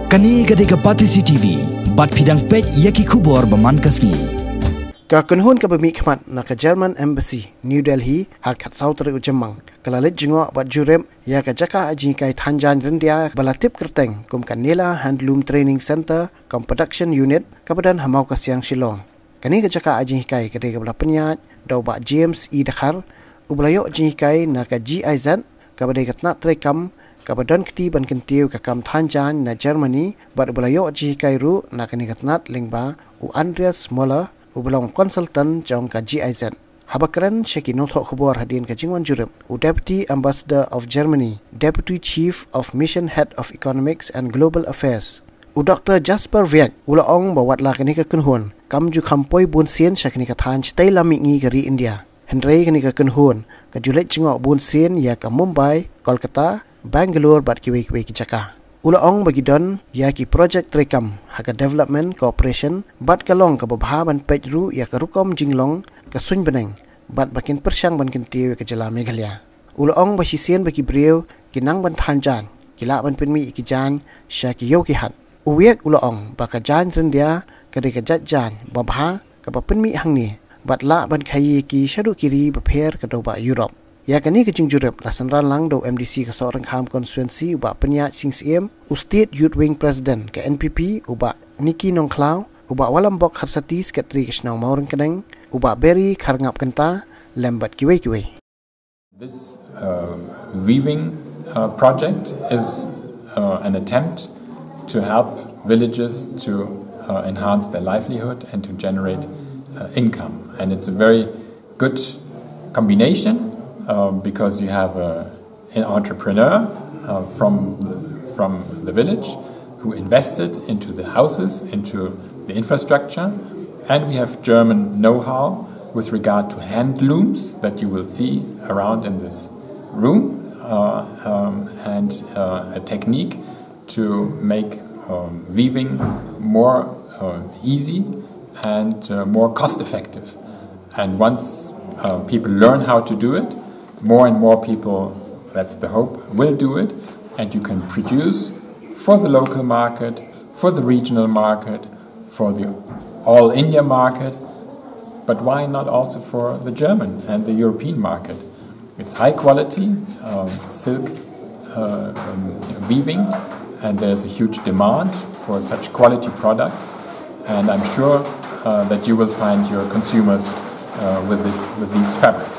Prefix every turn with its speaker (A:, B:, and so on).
A: Kani gadega Batisi TV, bat pidang pej yaki kubor baman kasni.
B: Ka Kynhun ka bami khmat na ka German Embassy New Delhi har khat sautre ujamang kalalit Jngoh bat jurem ya ka jaka aji kai Thaiñ Ryndia balatip kerteng kum kanela handloom training center kom production unit kabadan Mawkasiang Shillong kani ka jaka aji Hikai ka dega bala penyat dau ba James E Dakhar ublayo aji Hikai na ka GIZ kabade katna trekam kabadan kti ban kentiu ka kam Thaiñ na Germany bat ublayo aji Hikai ru na kani katnat lingba u Andreas Moller ubelong konsultan jong ka GIZ. Habakran Sheki nothok khobor hadin ka Jingwan Jurep, u Deputy Ambassador of Germany, Deputy Chief of Mission Head of Economics and Global Affairs. U Dr. Jasper Viek, ulaong bawat la kani ka Kynhun, kam ju kampoi bun sien Shekni ka Thaiñ stay lamingi ka Ryndia. Henry kani ka Kynhun, ka julet Jngoh bun sien ya ka Mumbai, Kolkata, Bangalore bat kiwe-kiwe ki Jakarta. Ulaong bagi don ya ki project rekam haga development cooperation bat kalong ka babha ban pejru ya ka rukom jinglong ka suñ beneng bat bakin persyang ban kentiu ka jala Meghalaya. Ulaong ba sisien bagi breu kinang ban Thaiñ kila ban penmi ki Jaiñ sha ki yo ki hat. Uwiek ulaong ba ka Jaiñ Ryndia ka de ka Jaiñ babha ka ba penmi hangni bat la ban khayi ki shadu kiri ba pher ka do ba Europe. Ya kani ke Jurep la sanran lang do MDC ka seorang kham konstituensi uba penyat sing siem u State Youth Wing President ke NPP uba Niki Nongklau uba walambok kharsatis ke Tri Krishnau Maureng Kedeng uba Berry Kharngap Kenta lembat kiwe-kiwe.
C: This weaving project is an attempt to help villages to enhance their livelihood and to generate income, and it's a very good combination. Because you have an entrepreneur from the village who invested into the houses, into the infrastructure, and we have German know-how with regard to hand looms that you will see around in this room, and a technique to make weaving more easy and more cost-effective. And once people learn how to do it, more and more people, that's the hope, will do it, and you can produce for the local market, for the regional market, for the all India market, but why not also for the German and the European market? It's high quality silk weaving, and there's a huge demand for such quality products, and I'm sure that you will find your consumers with these fabrics.